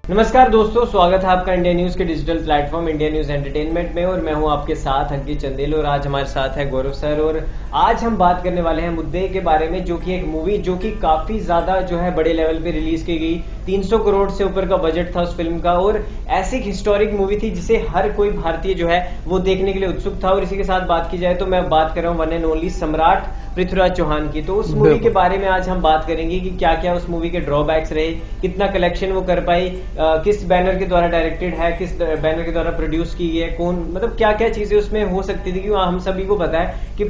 नमस्कार दोस्तों, स्वागत है आपका इंडिया न्यूज के digital platform India news entertainment में। और मैं हूं आपके साथ अंकित चंदेल और आज हमारे साथ है गौरव सर। और आज हम बात करने वाले हैं मुद्दे के बारे में, जो कि एक मूवी जो कि काफी ज्यादा जो है बड़े लेवल पे रिलीज की गई। 300 करोड़ से ऊपर का बजट था उस फिल्म का और ऐसी हिस्टोरिक मूवी थी जिसे हर कोई भारतीय जो है वो देखने के लिए उत्सुक था। और इसी के साथ बात की जाए तो मैं बात कर रहा हूँ वन एंड ओनली सम्राट पृथ्वीराज चौहान की। तो उस मूवी के बारे में आज हम बात करेंगे कि क्या क्या उस मूवी के ड्रॉबैक्स रहे, कितना कलेक्शन वो कर पाई, किस बैनर के द्वारा डायरेक्टेड है, किस बैनर के द्वारा प्रोड्यूस की गई है, कौन मतलब क्या क्या चीजें उसमें हो सकती थी। क्योंकि हम सभी को पता है कि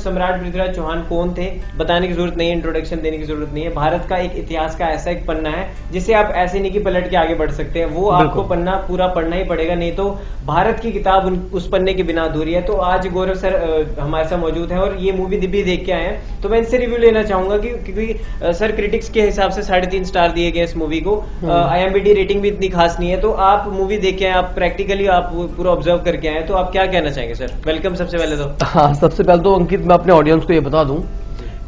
सम्राट पृथ्वीराज चौहान कौन थे, बताने की जरूरत नहीं है, इंट्रोडक्शन देने की जरूरत नहीं है। भारत का एक इतिहास का ऐसा एक पन्ना है जिसे आप ऐसे नहीं कि पलट के आगे बढ़ सकते हैं, वो आपको पन्ना पूरा पढ़ना ही पड़ेगा, नहीं तो भारत की किताब उस पन्ने के बिना अधूरी है। तो आज गौरव सर हमारे साथ मौजूद है और ये मूवी भी देख के आए हैं, तो मैं इनसे रिव्यू लेना चाहूंगा क्योंकि सर क्रिटिक्स के हिसाब से 3.5 स्टार दिए गए इस मूवी को। IMDb रेटिंग भी इतनी खास नहीं है। तो आप मूवी देख के आए, आप प्रैक्टिकली आप पूरा ऑब्जर्व करके आए, तो आप क्या कहना चाहेंगे सर? वेलकम सबसे पहले तो। हाँ, सबसे पहले तो अंकित मैं अपने ऑडियंस को ये बता दूं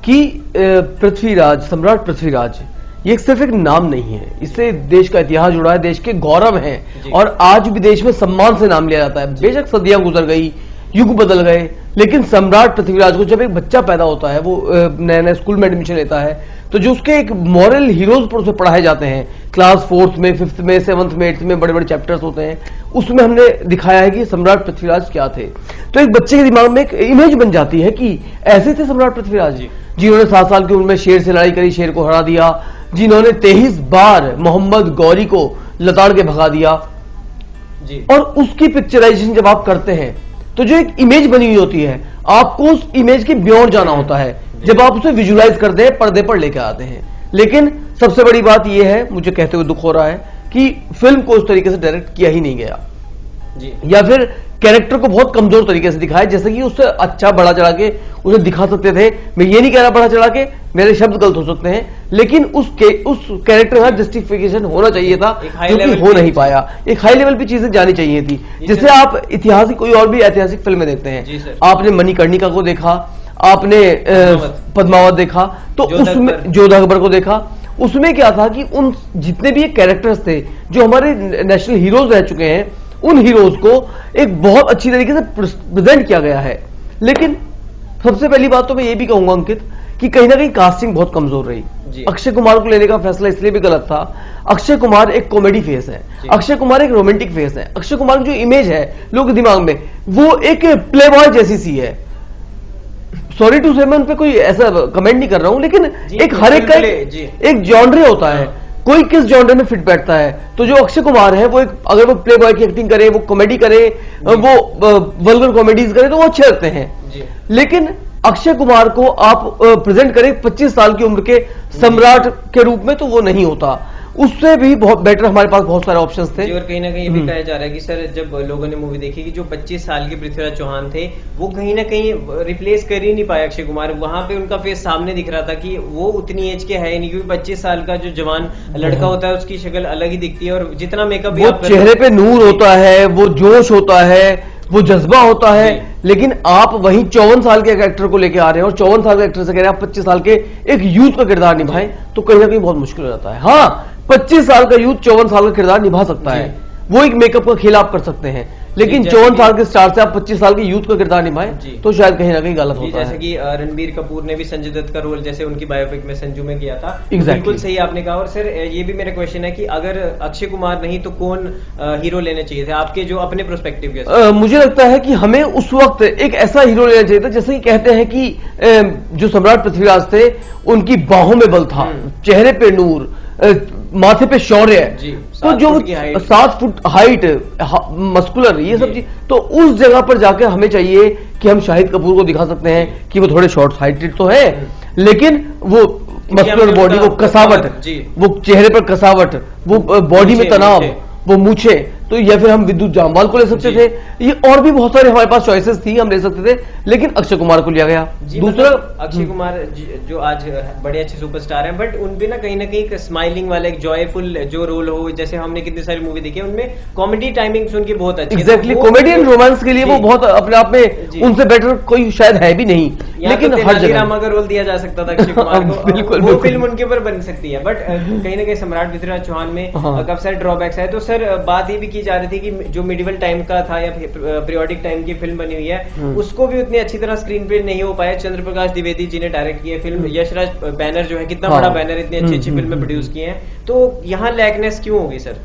कि पृथ्वीराज, सम्राट पृथ्वीराज ये सिर्फ एक नाम नहीं है, इससे देश का इतिहास जुड़ा है, देश के गौरव है और आज भी देश में सम्मान से नाम लिया जाता है। बेशक सदियां गुजर गई, युग बदल गए, लेकिन सम्राट पृथ्वीराज को जब एक बच्चा पैदा होता है, वो नया नया स्कूल में एडमिशन लेता है, तो जो उसके एक मॉरल हीरोज पर उसे पढ़ाए जाते हैं क्लास 4th में, 5th में, 7th में, 8th में बड़े बड़े चैप्टर्स होते हैं, उसमें हमने दिखाया है कि सम्राट पृथ्वीराज क्या थे। तो एक बच्चे के दिमाग में एक इमेज बन जाती है कि ऐसे थे सम्राट पृथ्वीराज जी, जिन्होंने 7 साल की उम्र में शेर से लड़ाई करी, शेर को हरा दिया, जिन्होंने 23 बार मोहम्मद गौरी को लताड़ के भगा दिया जी। और उसकी पिक्चराइजेशन जब आप करते हैं तो जो एक इमेज बनी हुई होती है, आपको उस इमेज के बियॉन्ड जाना होता है जब आप उसे विजुलाइज करते हैं, पर्दे पर लेकर आते हैं। लेकिन सबसे बड़ी बात यह है, मुझे कहते हुए दुख हो रहा है कि फिल्म को उस तरीके से डायरेक्ट किया ही नहीं गया जी। या फिर कैरेक्टर को बहुत कमजोर तरीके से दिखाया, जैसे कि उससे अच्छा बढ़ा चढ़ा के उसे दिखा सकते थे। मैं ये नहीं कह रहा बढ़ा चढ़ा के, मेरे शब्द गलत हो सकते हैं, लेकिन उस कैरेक्टर का जस्टिफिकेशन होना चाहिए था, जो कि हो नहीं पाया। एक हाई लेवल पे चीजें जानी चाहिए थी, जैसे आप इतिहास की कोई और भी ऐतिहासिक फिल्में देखते हैं, आपने मणिकर्णिका को देखा, आपने पद्मावत देखा, तो उसमें जोधा अकबर को देखा, उसमें क्या था कि उन जितने भी कैरेक्टर्स थे जो हमारे नेशनल हीरोज रह चुके हैं, उन हीरोज को एक बहुत अच्छी तरीके से प्रेजेंट किया गया है। लेकिन सबसे पहली बात तो मैं ये भी कहूंगा अंकित कि कहीं ना कहीं कास्टिंग बहुत कमजोर रही। अक्षय कुमार को लेने का फैसला इसलिए भी गलत था। अक्षय कुमार एक कॉमेडी फेस है, अक्षय कुमार एक रोमांटिक फेस है, अक्षय कुमार की जो इमेज है लोगों के दिमाग में, वो एक प्ले बॉय जैसी सी है। सॉरी टू से मैं उन पे कोई ऐसा कमेंट नहीं कर रहा हूं, लेकिन एक हर एक का एक जॉनरे होता है, कोई किस जॉनर में फिट बैठता है। तो जो अक्षय कुमार है वो एक, अगर वो प्ले बॉय की एक्टिंग करे, वो कॉमेडी करे, वो वल्गर कॉमेडीज करे, तो वो अच्छे लगते हैं। लेकिन अक्षय कुमार को आप प्रेजेंट करें 25 साल की उम्र के सम्राट के रूप में, तो वो नहीं होता। उससे भी बहुत बेटर हमारे पास बहुत सारे ऑप्शंस थे। और कहीं ना कहीं ये भी कहा जा रहा है कि सर जब लोगों ने मूवी देखी कि जो 25 साल के पृथ्वीराज चौहान थे वो कहीं ना कहीं रिप्लेस कर ही नहीं पाए अक्षय कुमार। वहां पे उनका फेस सामने दिख रहा था कि वो उतनी एज के है नहीं, क्योंकि 25 साल का जो जवान लड़का होता है उसकी शक्ल अलग ही दिखती है, और जितना मेकअप वो चेहरे पे नूर होता है, वो जोश होता है, वो जज्बा होता है। लेकिन आप वहीं 54 साल के कैरेक्टर को लेके आ रहे हैं और 54 साल के एक्टर से कह रहे हैं आप 25 साल के एक यूथ का किरदार निभाएं, तो कहीं ना कहीं बहुत मुश्किल हो जाता है। हाँ, 25 साल का यूथ 54 साल का किरदार निभा सकता है, वो एक मेकअप का खेल आप कर सकते हैं, लेकिन 54 साल के स्टार से आप 25 साल के यूथ का किरदार निभाएं तो शायद कहीं ना कहीं गलत होता है। जैसे कि रणबीर कपूर ने भी संजय दत्त का रोल जैसे उनकी बायोपिक में संजू में किया था। बिल्कुल सही आपने कहा। और सर ये भी मेरा क्वेश्चन है कि अगर अक्षय कुमार नहीं तो कौन हीरो लेने चाहिए थे आपके जो अपने प्रोस्पेक्टिव के? मुझे लगता है कि हमें उस वक्त एक ऐसा हीरो लेना चाहिए था, जैसे कि कहते हैं कि जो सम्राट पृथ्वीराज थे उनकी बाहों में बल था, चेहरे पे नूर, माथे पे शौर्य, तो जो 7 फुट हाइट, मस्कुलर, ये सब चीज, तो उस जगह पर जाकर हमें चाहिए कि हम शाहिद कपूर को दिखा सकते हैं कि वो थोड़े शॉर्ट हाइटेड तो है, लेकिन वो मस्कुलर बॉडी, वो कसावट, वो चेहरे पर कसावट, वो बॉडी में तनाव, वो मूछे, तो या फिर हम विद्युत जामवाल को ले सकते थे। ये और भी बहुत सारे हमारे पास चॉइसेस थी, हम ले सकते थे, लेकिन अक्षय कुमार को लिया गया। दूसरा अक्षय कुमार जो आज बड़े अच्छे सुपरस्टार हैं, बट उनपे ना कहीं एक स्माइलिंग वाला एक जॉयफुल जो रोल हो, जैसे हमने कितनी सारी मूवी देखी है उनमें कॉमेडी टाइमिंग्स उनकी बहुत अच्छी। एग्जैक्टली, कॉमेडी एंड रोमांस के लिए वो बहुत अपने आप में उनसे बेटर कोई शायद है भी नहीं। लेकिन हर जगह का रोल दिया जा सकता था अक्षय कुमार को, बिल्कुल, वो बिल्कुल। फिल्म उनके ऊपर बन सकती है, बट कहीं ना कहीं सम्राट पृथ्वीराज चौहान में काफी सारे ड्रॉबैक्स है। तो सर बात ये भी की जा रही थी कि जो मिडिवल टाइम का था या पीरियोडिक टाइम की फिल्म बनी हुई है उसको भी उतनी अच्छी तरह स्क्रीन पे नहीं हो पाया। चंद्र प्रकाश द्विवेदी जी ने डायरेक्ट किया फिल्म, यशराज बैनर जो है कितना बड़ा बैनर, इतनी अच्छी अच्छी फिल्में प्रोड्यूस की हैं, तो यहाँ लैकनेस क्यों होगी सर?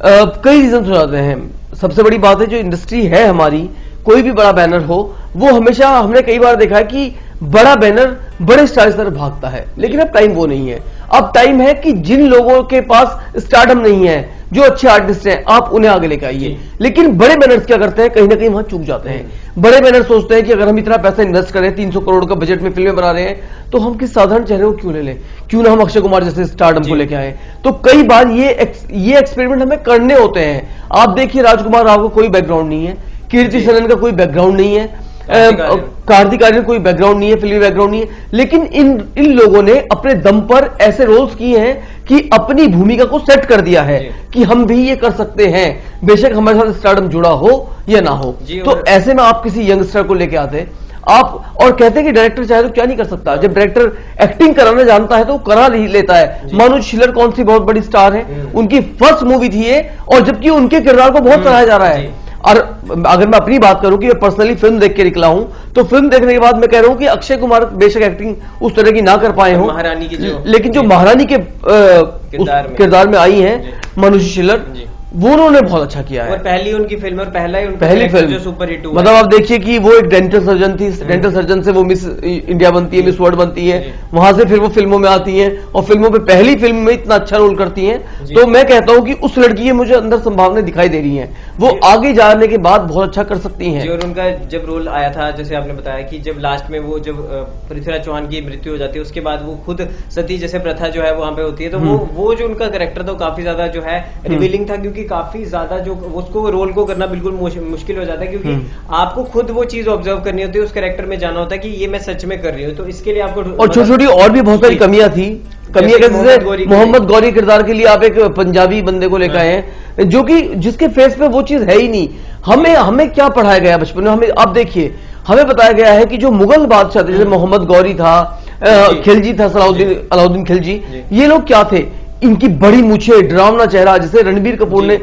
कई रीजन हो जाते हैं। सबसे बड़ी बात है जो इंडस्ट्री है हमारी, कोई भी बड़ा बैनर हो वो हमेशा, हमने कई बार देखा है कि बड़ा बैनर बड़े स्टार की तरफ भागता है, लेकिन अब टाइम वो नहीं है। अब टाइम है कि जिन लोगों के पास स्टारडम नहीं है, जो अच्छे आर्टिस्ट हैं, आप उन्हें आगे लेकर आइए। लेकिन बड़े बैनर्स क्या करते हैं, कहीं ना कहीं वहां चूक जाते हैं। बड़े बैनर सोचते हैं कि अगर हम इतना पैसा इन्वेस्ट करें, 300 करोड़ का बजट में फिल्में बना रहे हैं, तो हम किस साधारण चेहरे को क्यों ले लें, क्यों ना हम अक्षय कुमार जैसे स्टारडम को लेके आए। तो कई बार ये एक्सपेरिमेंट हमें करने होते हैं। आप देखिए राजकुमार राव को कोई बैकग्राउंड नहीं है, कीर्ति सेनन का कोई बैकग्राउंड नहीं है, कार्तिक आर्यन कोई बैकग्राउंड नहीं है, फिल्मी बैकग्राउंड नहीं है, लेकिन इन लोगों ने अपने दम पर ऐसे रोल्स किए हैं कि अपनी भूमिका को सेट कर दिया है कि हम भी ये कर सकते हैं, बेशक हमारे साथ स्टारडम जुड़ा हो या ना हो। तो ऐसे में आप किसी यंगस्टर को लेके आते आप और कहते हैं कि डायरेक्टर चाहे तो क्या नहीं कर सकता। जब डायरेक्टर एक्टिंग कराना जानता है तो वो करा ही लेता है। मनोज शिलर कौन सी बहुत बड़ी स्टार है, उनकी फर्स्ट मूवी थी ये, और जबकि उनके किरदार को बहुत सराहा जा रहा है। और अगर मैं अपनी बात करूं कि मैं पर्सनली फिल्म देख के निकला हूं, तो फिल्म देखने के बाद मैं कह रहा हूं कि अक्षय कुमार बेशक एक्टिंग उस तरह की ना कर पाए हों, महारानी की लेकिन जो महारानी के किरदार में आई है मनोज शिलर, वो उन्होंने बहुत अच्छा किया है। और पहली उनकी फिल्म और पहली फिल्म जो सुपर हिट हुआ, मतलब आप देखिए कि वो एक डेंटल सर्जन थी, डेंटल सर्जन से वो मिस इंडिया बनती है, मिस वर्ल्ड बनती है, वहां से फिर वो फिल्मों में आती हैं और फिल्मों में पहली फिल्म में इतना अच्छा रोल करती हैं। तो मैं कहता हूं कि उस लड़की की मुझे अंदर संभावनाएं दिखाई दे रही हैं, वो आगे जाने के बाद बहुत अच्छा कर सकती हैं। और उनका जब रोल आया था, जैसे आपने बताया कि जब लास्ट में वो जब पृथ्वीराज चौहान की मृत्यु हो जाती है, उसके बाद वो खुद सती जैसे प्रथा जो है वहां पे होती है, तो वो जो उनका कैरेक्टर था काफी ज्यादा जो है रिवीलिंग था, क्योंकि काफी ज्यादा जो उसको रोल को करना बिल्कुल मुश्किल हो जाता है, क्योंकि आपको खुद वो चीज ऑब्जर्व करनी होती है, उस कैरेक्टर में जाना होता है कि ये मैं सच में कर रही हूँ। तो इसके लिए आपको और छोटी छोटी और भी बहुत सारी कमियां थी। कमियां कैसे, मोहम्मद गौरी किरदार के लिए आप एक पंजाबी बंदे को लेकर आए हैं, जो कि जिसके फेस पे वो चीज है ही नहीं। हमें क्या पढ़ाया गया बचपन में, हमें आप देखिए, हमें बताया गया है कि जो मुगल बादशाह थे, जैसे मोहम्मद गौरी था, खिलजी था, अलाउद्दीन खिलजी, ये लोग क्या थे, इनकी बड़ी मूछे, डरावना चेहरा, जैसे रणबीर कपूर ने,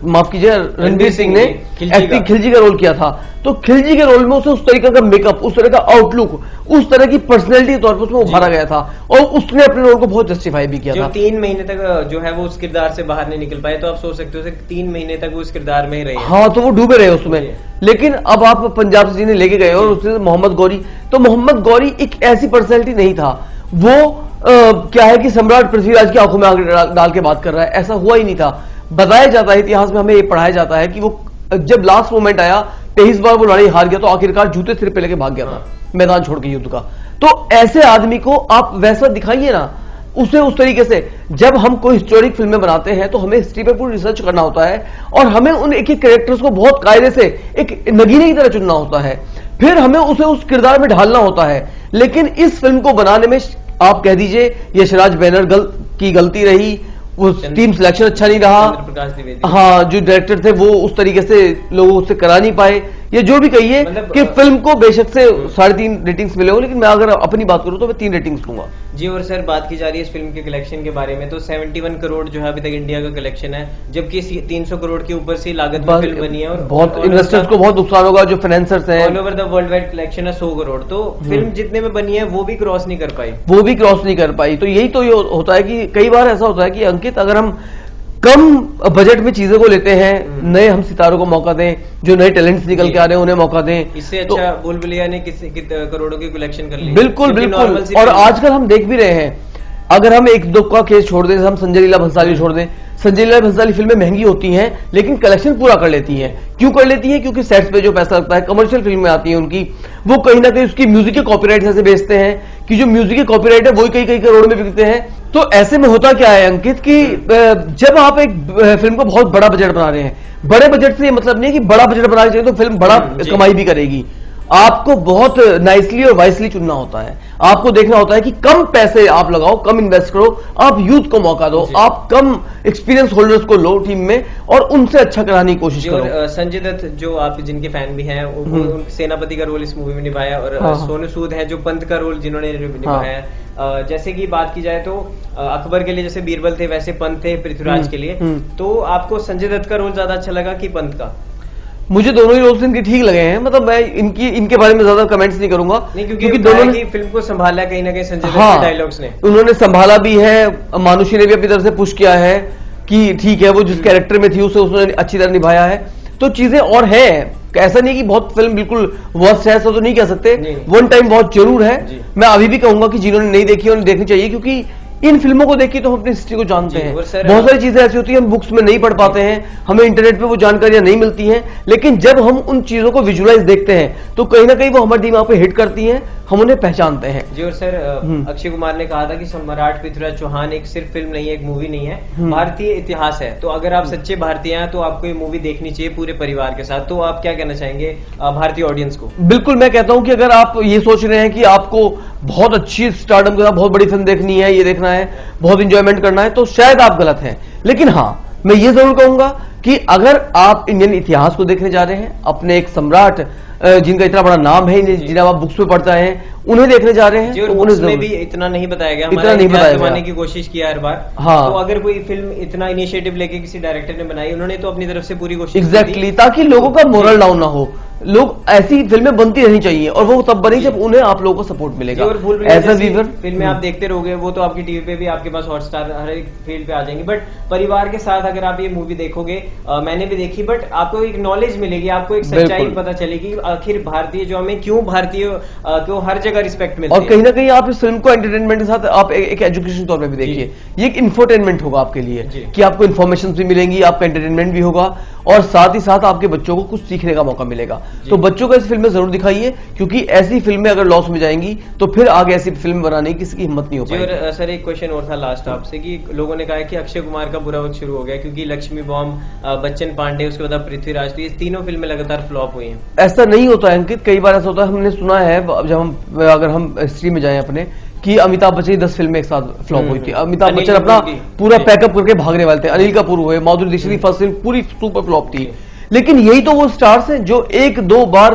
माफ कीजिए रणबीर सिंह ने एक्टिंग खिलजी का रोल किया था, तो खिलजी के रोल में उसे उस तरीके का मेकअप, उस तरह का आउटलुक, उस तरह की पर्सनैलिटी के तौर पर उसमें उभारा गया था, और उसने अपने रोल को बहुत जस्टिफाई भी किया था। 3 महीने तक जो है वो उस किरदार से बाहर नहीं निकल पाए, तो आप सोच सकते हो 3 महीने तक वो उस किरदार में ही रहे। हाँ, तो वो डूबे रहे उसमें। लेकिन अब आप पंजाब से जिन्हें लेके गए और उससे मोहम्मद गौरी, तो मोहम्मद गौरी एक ऐसी पर्सनैलिटी नहीं था, वो क्या है कि सम्राट पृथ्वीराज की आंखों में आग डाल के बात कर रहा है, ऐसा हुआ ही नहीं था। बताया जाता है इतिहास में, हमें ये पढ़ाया जाता है कि वो जब लास्ट मोमेंट आया, 23 बार वो लड़ाई हार गया, तो आखिरकार जूते सिर पे लेके भाग गया था मैदान छोड़ के युद्ध का। तो ऐसे आदमी को आप वैसा दिखाइए ना, उसे उस तरीके से। जब हम कोई हिस्टोरिक फिल्में बनाते हैं तो हमें हिस्ट्री पे पूरी रिसर्च करना होता है, और हमें उन एक एक कैरेक्टर्स को बहुत कायदे से एक नगीने की तरह चुनना होता है, फिर हमें उसे उस किरदार में ढालना होता है। लेकिन इस फिल्म को बनाने में आप कह दीजिए यशराज बैनर की गलती रही, वो टीम सिलेक्शन अच्छा नहीं रहा, हाँ, जो डायरेक्टर थे वो उस तरीके से लोगों से करा नहीं पाए, ये जो भी कहिए कि फिल्म को बेशक से 3.5 रेटिंग्स मिले हो, लेकिन मैं अगर अपनी बात करूं तो मैं 3 रेटिंग्स दूंगा जी। और सर बात की जा रही है इस फिल्म के कलेक्शन के बारे में, तो 71 करोड़ जो है अभी तक इंडिया का कलेक्शन है, जबकि 300 करोड़ के ऊपर से लागत में फिल्म बनी है, और बहुत इन्वेस्टर्स को बहुत नुकसान होगा, जो फाइनेंसर्स हैं। All over the world wide collection है 100 करोड़, तो फिल्म जितने में बनी है वो भी क्रॉस नहीं कर पाई। तो यही तो ये होता है कि कई बार ऐसा होता है कि अंकित, अगर हम कम बजट में चीजों को लेते हैं, नए हम सितारों को मौका दें, जो नए टैलेंट्स निकल के आ रहे हैं उन्हें मौका दें, इससे अच्छा बुलबुलिया ने करोड़ों की कलेक्शन कर ली। बिल्कुल। और आजकल हम देख भी रहे हैं, अगर हम 1-2 का केस छोड़ दें, हम संजय लीला भंसाली छोड़ दें, संजय लीला भंसाली फिल्में महंगी होती हैं लेकिन कलेक्शन पूरा कर लेती हैं। क्यों कर लेती है? क्योंकि सेट्स पे जो पैसा लगता है, कमर्शियल फिल्में आती हैं उनकी, वो कहीं ना कहीं उसकी म्यूजिक के कॉपीराइट ऐसे बेचते हैं कि जो म्यूजिक के कॉपीराइट है वही कई करोड़ में बिकते हैं। तो ऐसे में होता क्या है अंकित कि जब आप एक फिल्म को बहुत बड़ा बजट बना रहे हैं, बड़े बजट से ये मतलब नहीं है कि बड़ा बजट बनाना चाहिए तो फिल्म बड़ा कमाई भी करेगी। आपको बहुत नाइसली और वाइसली चुनना होता है। आपको देखना होता है कि कम पैसे आप लगाओ, कम इन्वेस्ट करो, आप यूथ को मौका दो, आप कम एक्सपीरियंस होल्डर्स को लो टीम में और उनसे अच्छा कराने की कोशिश करो। और संजय दत्त जो आप जिनके फैन भी हैं, वो सेनापति का रोल इस मूवी में निभाया, और सोनू सूद है जो पंत का रोल जिन्होंने निभाया है। जैसे कि बात की जाए तो अकबर के लिए जैसे बीरबल थे, वैसे पंत थे पृथ्वीराज के लिए। तो आपको संजय दत्त का रोल ज्यादा अच्छा लगा कि पंत का? मुझे दोनों ही रोल्स इनके ठीक लगे हैं, मतलब मैं इनके बारे में ज्यादा कमेंट्स नहीं करूंगा, क्योंकि दोनों ने फिल्म को संभाला कहीं ना कहीं संजय दत्त के डायलॉग्स ने। उन्होंने संभाला भी है, मानुषी ने भी अपनी तरफ से पुश किया है कि ठीक है, वो जिस कैरेक्टर में थी उसे उसने अच्छी तरह निभाया है। तो चीजें और है, ऐसा नहीं कि बहुत फिल्म बिल्कुल वर्स्ट है, ऐसा तो नहीं कह सकते। वन टाइम बहुत जरूर है। मैं अभी भी कहूंगा कि जिन्होंने नहीं देखी उन्हें देखनी चाहिए, क्योंकि इन फिल्मों को देख के तो हम अपनी हिस्ट्री को जानते हैं। बहुत सारी चीजें ऐसी होती हैं हम बुक्स में नहीं पढ़ पाते हैं, हमें इंटरनेट पे वो जानकारियां नहीं मिलती हैं, लेकिन जब हम उन चीजों को विजुअलाइज देखते हैं तो कहीं ना कहीं वो हमारे दिमाग पे हिट करती हैं, हम उन्हें पहचानते हैं। जी, और सर अक्षय कुमार ने कहा था कि सम्राट पृथ्वीराज चौहान एक सिर्फ फिल्म नहीं है, एक मूवी नहीं है, भारतीय इतिहास है। तो अगर आप सच्चे भारतीय हैं तो आपको ये मूवी देखनी चाहिए पूरे परिवार के साथ। तो आप क्या कहना चाहेंगे भारतीय ऑडियंस को? बिल्कुल, मैं कहता हूं कि अगर आप ये सोच रहे हैं कि आपको बहुत अच्छी स्टारडम के साथ बहुत बड़ी फिल्म देखनी है, ये देखना है, बहुत इंजॉयमेंट करना है, तो शायद आप गलत हैं। लेकिन हाँ, मैं ये जरूर कहूंगा कि अगर आप इंडियन इतिहास को देखने जा रहे हैं, अपने एक सम्राट जिनका इतना बड़ा नाम है, जिन्हें आप बुक्स में पढ़ते हैं, उन्हें देखने जा रहे हैं, तो उन्हें में भी इतना नहीं बताया गया, इतना नहीं बताया गया की कोशिश किया हर बार। हाँ, तो अगर कोई फिल्म इतना इनिशिएटिव लेके किसी डायरेक्टर ने बनाई, उन्होंने तो अपनी तरफ से पूरी कोशिश एग्जैक्टली, ताकि लोगों का मोरल डाउन ना हो। लोग ऐसी फिल्में बनती रहनी चाहिए, और वो तब बनी जब उन्हें आप लोगों को सपोर्ट मिलेगा। एज अ व्यूअर फिल्में आप देखते रहोगे, वो तो आपकी टीवी पे भी, आपके पास हॉटस्टार हर एक फील्ड पे आ जाएंगी, बट परिवार के साथ अगर आप ये मूवी देखोगे, मैंने भी देखी, बट आपको एक नॉलेज मिलेगी, आपको एक सच्चाई पता चलेगी आखिर भारतीय जो हमें क्यों भारतीय क्यों हर जगह रिस्पेक्ट मिलती है। और कहीं ना कहीं आप इस फिल्म को एंटरटेनमेंट के साथ आप एक एजुकेशन तौर पे भी देखिए, ये एक इंफोटेनमेंट होगा आपके लिए कि आपको इन्फॉर्मेशन भी मिलेंगी, आपका एंटरटेनमेंट भी होगा, और साथ ही साथ आपके बच्चों को कुछ सीखने का मौका मिलेगा। तो बच्चों को ऐसी फिल्में जरूर दिखाइए, क्योंकि ऐसी फिल्में अगर लॉस में जाएंगी तो फिर आगे ऐसी फिल्म बनाने की किसी की हिम्मत नहीं हो पाएगी। और सर एक क्वेश्चन और था लास्ट आपसे, कि लोगों ने कहा कि अक्षय कुमार का बुरा वक्त शुरू हो गया, क्योंकि लक्ष्मी बॉम्ब, बच्चन पांडे, उसके बाद पृथ्वीराज, तो ये तीनों फिल्में लगातार फ्लॉप हुई हैं। ऐसा नहीं होता है अंकित, कई बार ऐसा होता है, हमने सुना है जब अगर हम हिस्ट्री में जाएं अपने, कि अमिताभ बच्चन की 10 फिल्में एक साथ फ्लॉप हुई थी। अमिताभ बच्चन अपना पूरा पैकअप करके भागने वाले थे, अनिल कपूर हुए, माधुरी दीक्षित की फर्स्ट फिल्म पूरी सुपर फ्लॉप थी। लेकिन यही तो वो स्टार्स हैं जो 1-2 बार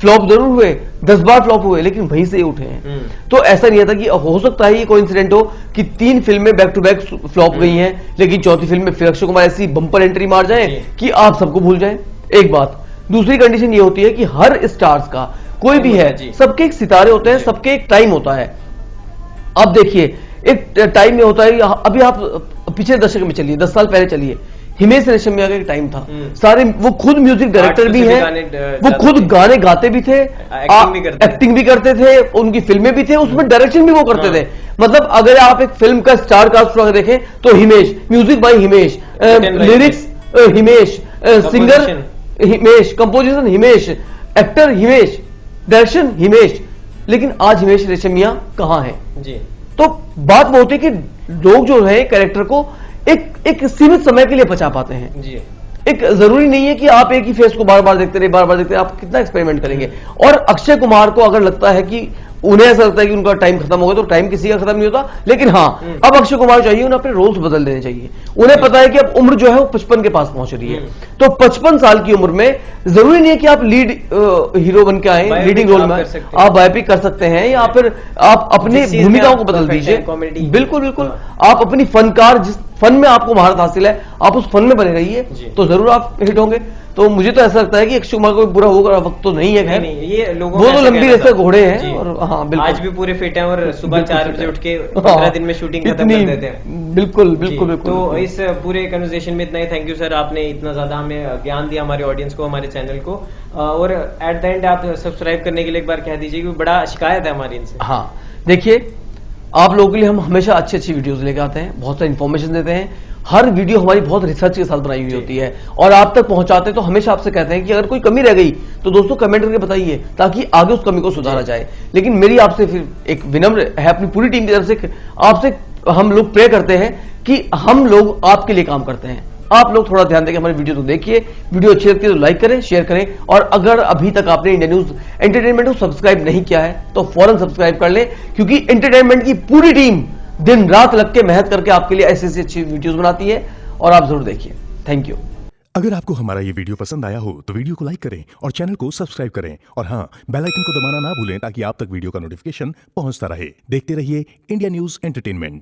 फ्लॉप जरूर हुए, 10 बार फ्लॉप हुए, लेकिन वहीं से उठे हैं। तो ऐसा नहीं था कि हो सकता है ये कोइंसिडेंट हो कि 3 फिल्में बैक टू बैक फ्लॉप गई हैं, लेकिन चौथी फिल्म में फिर अक्षय कुमार ऐसी बम्पर एंट्री मार जाए कि आप सबको भूल जाएं। एक बात। दूसरी कंडीशन ये होती है कि हर स्टार्स का, कोई भी है, सबके एक सितारे होते हैं, सबके एक टाइम होता है। अब देखिए, एक टाइम में होता है, अभी आप पिछले दशक में चलिए, 10 साल पहले चलिए, हिमेश रेशमिया का एक टाइम था, सारे वो खुद म्यूजिक डायरेक्टर भी हैं, वो खुद गाने गाते भी थे, एक्टिंग भी करते थे, उनकी फिल्में भी थे, उसमें डायरेक्शन भी वो करते थे। मतलब अगर आप एक फिल्म का स्टार कास्ट देखें तो Himesh, music by Himesh, lyrics Himesh, singer Himesh, composition Himesh, actor Himesh, direction Himesh. लेकिन आज हिमेश रेशमिया कहां है जी? तो बात वो होती है कि लोग जो है कैरेक्टर को एक सीमित समय के लिए बचा पाते हैं जी। एक जरूरी नहीं है कि आप एक ही फेस को बार बार देखते रहे, आप कितना एक्सपेरिमेंट करेंगे। और अक्षय कुमार को अगर लगता है कि उन्हें ऐसा लगता है कि उनका टाइम खत्म हो गया, तो टाइम किसी का खत्म नहीं होता। लेकिन हाँ, अब अक्षय कुमार चाहिए, उन्हें अपने रोल्स बदल देने चाहिए। उन्हें पता है कि अब उम्र जो है वो 55 के पास पहुंच रही है, तो 55 साल की उम्र में जरूरी नहीं है कि आप लीड हीरो बन के आए, लीडिंग रोल में आप बायोपिक कर सकते हैं, या फिर आप अपनी भूमिकाओं को बदल दीजिए। बिल्कुल बिल्कुल, आप अपनी फनकार, जिस फन में आपको महारत हासिल है, आप उस फन में बने रहिए, तो जरूर आप हिट होंगे। तो मुझे तो ऐसा लगता है कि अक्षय कुमार को बुरा होगा वक्त तो नहीं है, नहीं, ये लोगों वो तो लंबी रेस के घोड़े हैं, और हाँ बिल्कुल आज भी पूरे फिट हैं, और सुबह 4 बजे उठ के 15 दिन में शूटिंग खत्म कर देते हैं। बिल्कुल बिल्कुल बिल्कुल। तो इस पूरे कन्वर्सेशन में इतना ही। थैंक यू सर, आपने इतना ज्यादा हमें ज्ञान दिया, हमारे ऑडियंस को, हमारे चैनल को। और एट द एंड आप सब्सक्राइब करने के लिए एक बार कह दीजिए, क्योंकि बड़ा शिकायत है हमारी इनसे। हाँ देखिए, आप लोगों के लिए हम हमेशा अच्छी अच्छी वीडियोस लेकर आते हैं, बहुत सारी इन्फॉर्मेशन देते हैं। हर वीडियो हमारी बहुत रिसर्च के साथ बनाई हुई होती है, और आप तक पहुंचाते हैं। तो हमेशा आपसे कहते हैं कि अगर कोई कमी रह गई तो दोस्तों कमेंट करके बताइए, ताकि आगे उस कमी को सुधारा जाए। लेकिन मेरी आपसे फिर एक विनम्र है, अपनी पूरी टीम की तरफ से आपसे हम लोग प्रे करते हैं कि हम लोग आपके लिए काम करते हैं, आप लोग थोड़ा ध्यान दें, हमारी वीडियो तो देखिए, वीडियो अच्छी लगती है तो लाइक करें, शेयर करें, और अगर अभी तक आपने इंडिया न्यूज एंटरटेनमेंट को सब्सक्राइब नहीं किया है तो फौरन सब्सक्राइब कर लें, क्योंकि एंटरटेनमेंट की पूरी टीम दिन रात लग के मेहनत करके आपके लिए ऐसी अच्छी वीडियोस बनाती है, और आप जरूर देखिए। Thank you. अगर आपको हमारा ये वीडियो पसंद आया हो तो वीडियो को लाइक करें और चैनल को सब्सक्राइब करें, और हाँ, बेल आइकन को दबाना ना भूलें ताकि आप तक वीडियो का नोटिफिकेशन पहुंचता रहे। देखते रहिए इंडिया न्यूज एंटरटेनमेंट।